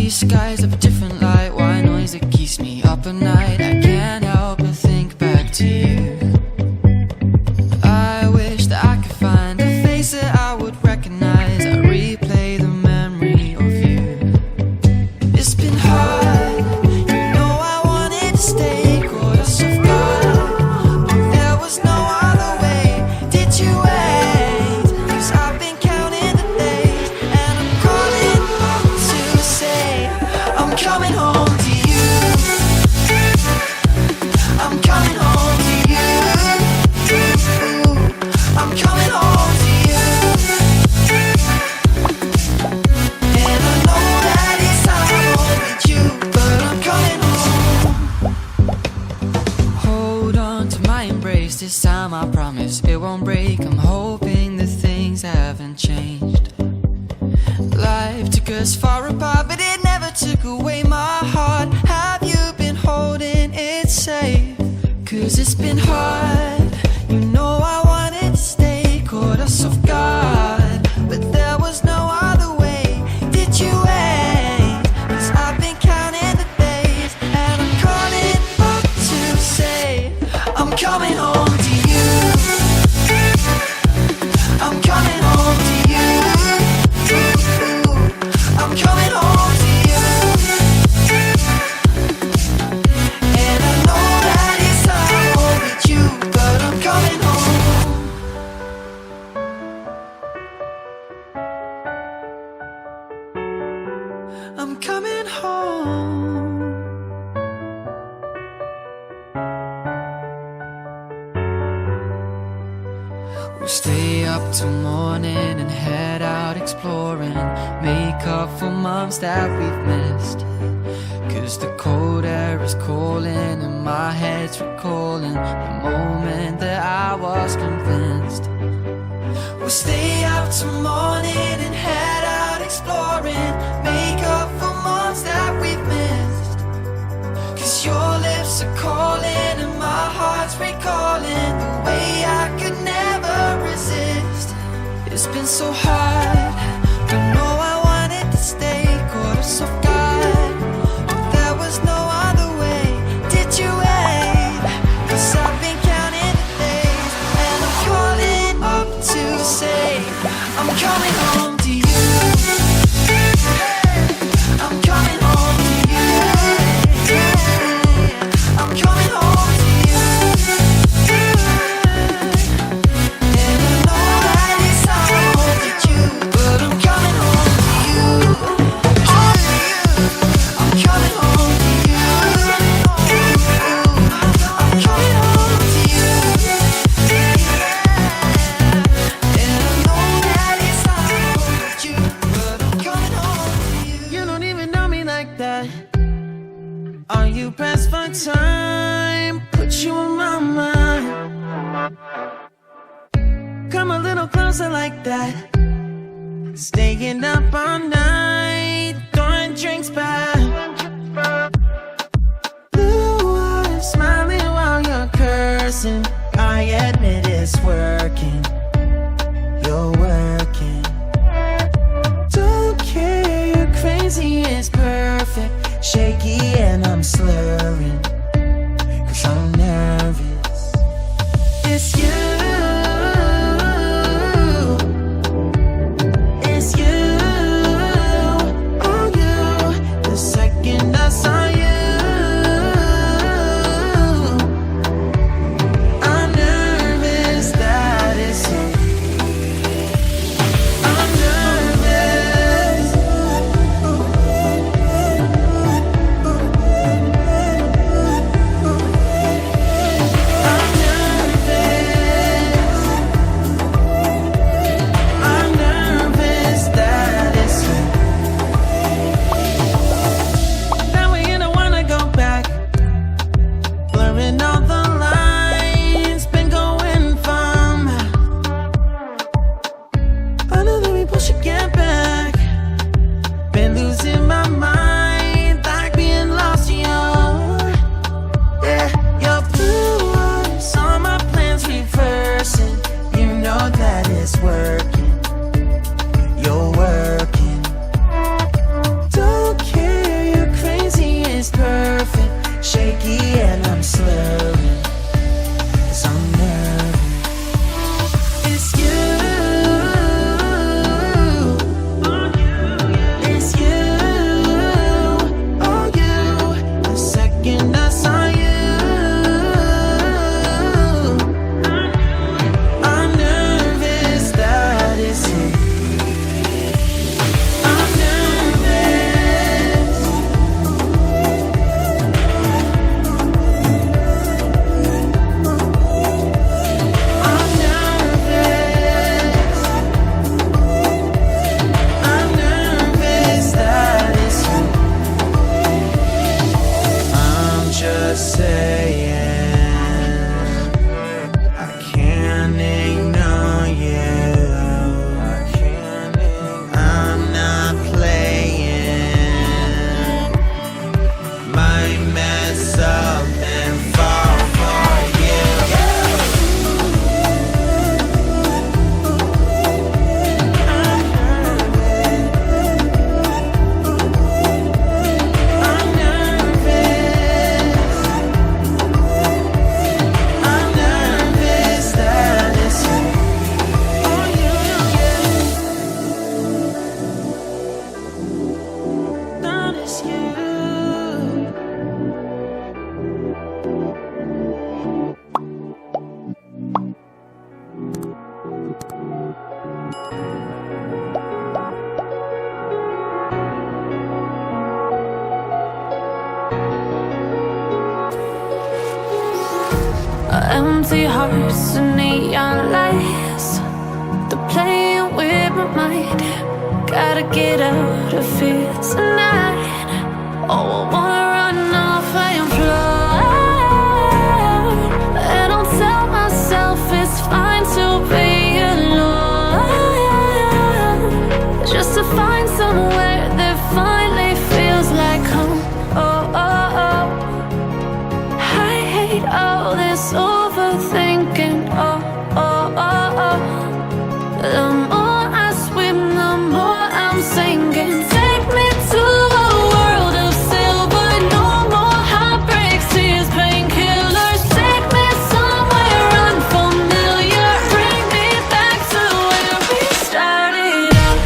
these skies of a different light, white noise that keeps me up at night. I can't help but think back to you. I wish that I could find a face that I would recognize. I replay the memory of you. It's been hard, you know I wanted to stay, caught us off guard, but there was no other way. Did you wait? 'Cause I've been counting the days, and I'm calling up to say I'm coming home to you. I'm coming home to you. I'm coming home to you. And I know that it's hard with you, but I'm coming home. Hold on to my embrace, this time I promise it won't break. I'm hoping that things haven't changed. Life took us far apart, but it never took away my heart. Have you been holding it safe? 'Cause it's been hard, you know I wanted to stay, caught us off guard, but there was no other way. Did you wait? 'Cause I've been counting the days, and I'm calling up to say I'm coming home to you. I'm coming home to you. I'm coming home to you. And I know that it's hard with you, but I'm coming home. I'm coming home. We'll stay up till morning and head out exploring, make up for months that we've missed. 'Cause the cold air is calling and my head's recalling the moment that I was convinced. We'll stay up till morning and head out exploring, make up for months that we've missed. 'Cause your lips are calling and my heart's recalling the way I could never resist. It's been so hard, but no, I wanted to stay, caught us off guard, but there was no other way. Did you wait? 'Cause I've been counting the days, and I'm calling up to say I'm coming home to you. I'm coming home to you. I'm coming home to you. And I know that it's hard with you, but I'm coming home to you. I'm coming home to you. I'm coming home to you. And I know that it's hard with you, but I'm coming home to you. You don't even know me like that. Are you pressed for time? Put you in my mind. Come a little closer like that. Staying up all night, throwing drinks back. Blue eyes smiling while you're cursing. I admit it's working. You're working. Don't care, you're crazy, it's perfect. Shaky and I'm slurring, 'cause I'm nervous. It's you. It's you. Oh, you. The second I saw you, I'm nervous that it's you. I'm nervous. I'm nervous. empty hearts and neon lights. They're playing with my mind. Gotta get out of here tonight. Oh, I wanna run off and fly. And I'll tell myself it's fine to be alone, just to find somewhere that finally feels like home. Oh, oh, oh. I hate all this overthinking. Oh, oh, oh, oh. The more I swim, the more I'm sinking. Take me to a world of silver. No more heartbreaks, tears, painkillers. Take me somewhere unfamiliar. Bring me back to where we started out.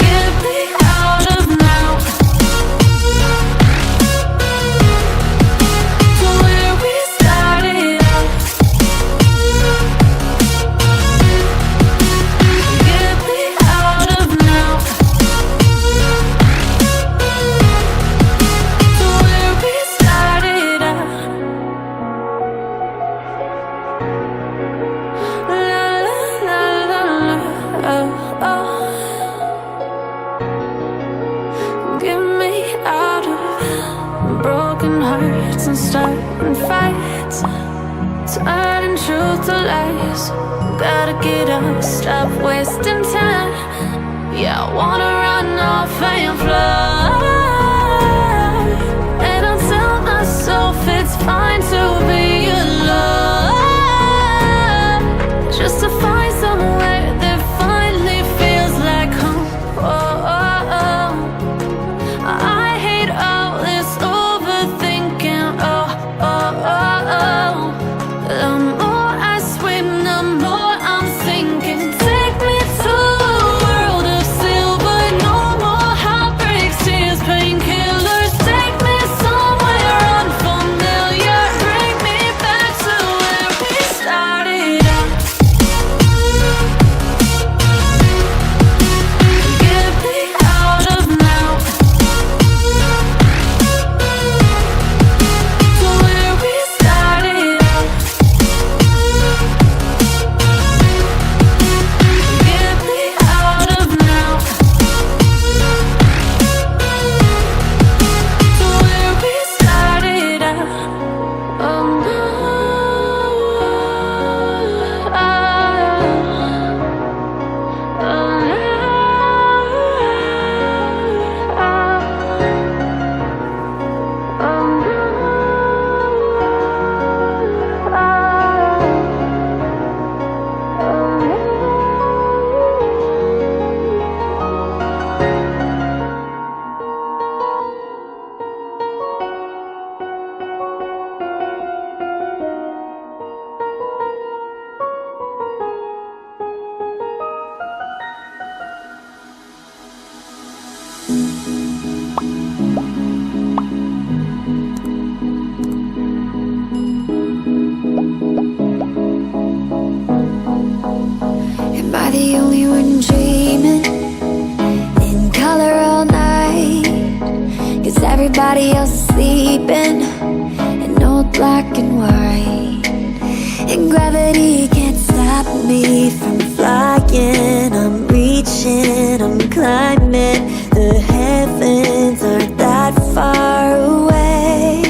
Get me out of now. To where we started out. Get me out of now. To where we started out. La la la la la. Oh, oh. Get me out of broken hearts and starting fights, turning truth to lies. Gotta get up, stop wasting time. Yeah, I wanna run off and fly. And I'll tell myself it's fine to be alone, just to find somewhere that finally feels like home. Oh, oh, oh. I hate all this overthinking. Oh, oh, oh, oh. The more I swim, the more I'm sinking. Take me to a world of silver. No more heartbreaks, tears, painkillers. Take me somewhere unfamiliar. Bring me back to where we started out. Get me out of now. To where we started out. Get me out of now. To where we started out. Oh no. Am I the only one dreaming in color all night? 'Cause everybody else is sleeping in old black and white. And gravity can't stop me from flying. I'm reaching, I'm climbing. The heavens aren't that far away.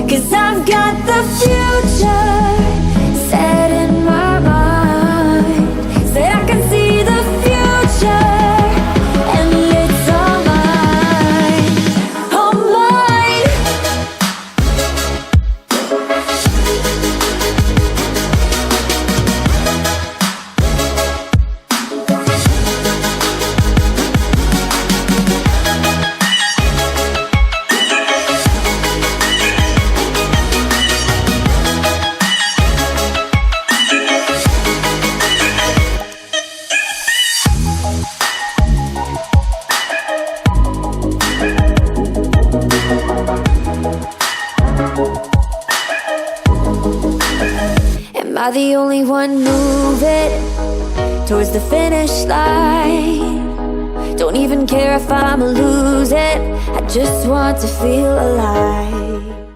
'Cause I've got the future set in my mind. Said I can see the future, and it's all mine, all mine. Am I the only one moving towards the finish line? Don't even care if I'ma lose it. I just want to feel alive.